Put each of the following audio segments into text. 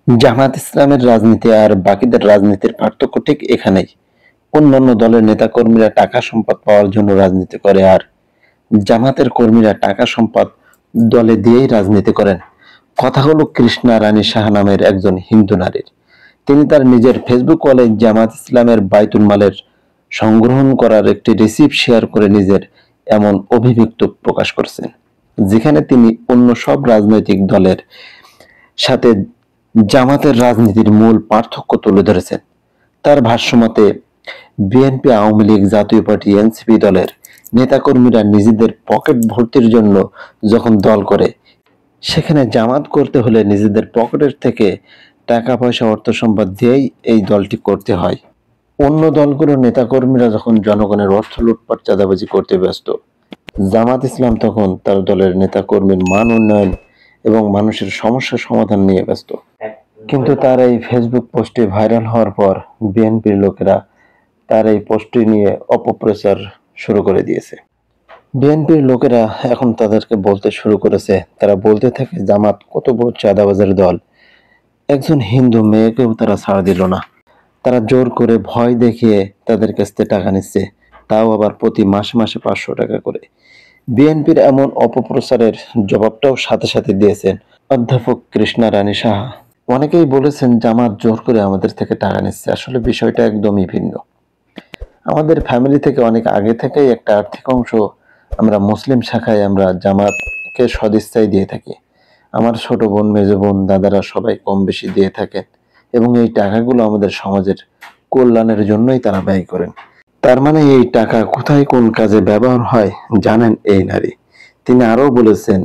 জামাত ইসলামের রাজনীতি আর বাকিদের রাজনীতির পার্থক্য ঠিক এখানেই। অন্যান্য দলের নেতাকর্মীরা টাকা সম্পদ পাওয়ার জন্য রাজনীতি করে, আর জামাতের কর্মীরা টাকা সম্পদ দলে দিয়েই রাজনীতি করেন। কথা হলো কৃষ্ণা রানী সাহা নামের একজন হিন্দু নারীর। তিনি তার নিজের ফেসবুক ওয়ালে জামাত ইসলামের বাইতুল মালের সংগ্রহণ করার একটি রিসিপ্ট শেয়ার করে নিজের এমন অভিব্যক্তি প্রকাশ করেছেন, যেখানে তিনি অন্য সব রাজনৈতিক দলের সাথে জামাতের রাজনীতির মূল পার্থক্য তুলে ধরেছেন। তার ভাষ্যমতে, বিএনপি, আওয়ামী লীগ, জাতীয় পার্টি, এনসিপি দলের নেতাকর্মীরা নিজেদের পকেট ভর্তির জন্য যখন দল করে, সেখানে জামাত করতে হলে নিজেদের পকেটের থেকে টাকা পয়সা অর্থ সম্পদ দিয়েই এই দলটি করতে হয়। অন্য দলগুলোর নেতাকর্মীরা যখন জনগণের অর্থ লুটপাট চাঁদাবাজি করতে ব্যস্ত, জামাত ইসলাম তখন তার দলের নেতাকর্মীর মান উন্নয়ন এবং মানুষের সমস্যা সমাধান নিয়ে ব্যস্ত। কিন্তু তার এই ফেসবুক পোস্টটি ভাইরাল হওয়ার পর বিএনপির লোকেরা তার এই পোস্টটি নিয়ে অপপ্রচার শুরু করে দিয়েছে। বিএনপির লোকেরা এখন তাদেরকে বলতে শুরু করেছে, তারা বলতে থাকে জামাত কত বড় চাঁদাবাজের দল, একজন হিন্দু মেয়েকেও তারা ছাড় দিল না, তারা জোর করে ভয় দেখিয়ে তাদের কাছ থেকে টাকা নিচ্ছে, তাও আবার প্রতি মাসে মাসে 500 টাকা করে। বিএনপির এমন অপপ্রচারের জবাবটাও সাথে সাথে দিয়েছেন অধ্যাপক কৃষ্ণা রানী সাহা। অনেকেই বলেছেন জামাত জোর করে আমাদের থেকে টাকা নিচ্ছে। আসলে বিষয়টা একদমই ভিন্ন। আমাদের ফ্যামিলি থেকে অনেক আগে থেকেই একটা আর্থিক অংশ আমরা মুসলিম শাখায় আমরা জামাতকে সদিচ্ছায় দিয়ে থাকি। আমার ছোট বোন, মেজ বোন, দাদারা সবাই কম বেশি দিয়ে থাকেন এবং এই টাকাগুলো আমাদের সমাজের কল্যাণের জন্যই তারা ব্যয় করেন। তার মানে এই টাকা কোথায় কোন কাজে ব্যবহার হয় জানেন এই নারী। তিনি আরো বলেছেন,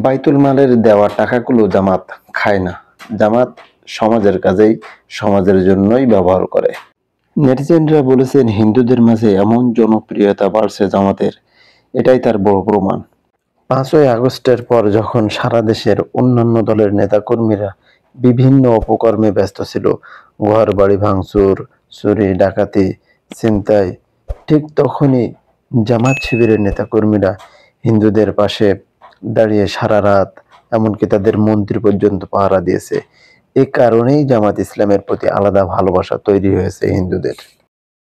বাইতুল মালের দেওয়া টাকাগুলো জামাত খায় না, জামাত সমাজের কাজেই, সমাজের জন্যই ব্যবহার করে। নেটিজেনরা বলেছেন হিন্দুদের মাঝে এমন জনপ্রিয়তা বাড়ছে জামাতের, এটাই তার বড় প্রমাণ। 5ই আগস্টের পর যখন সারা দেশের অন্যান্য দলের নেতাকর্মীরা বিভিন্ন অপকর্মে ব্যস্ত ছিল, ঘর বাড়ি ভাঙচুর, চুরি ডাকাতি, ছিনতাই, ঠিক তখনই জামাত শিবিরের নেতাকর্মীরা হিন্দুদের পাশে দাঁড়িয়ে সারা রাত, এমনকি তাদের মন্ত্রী পর্যন্ত পাহারা দিয়েছে। এই কারণেই জামাত ইসলামের প্রতি আলাদা ভালোবাসা তৈরি হয়েছে হিন্দুদের।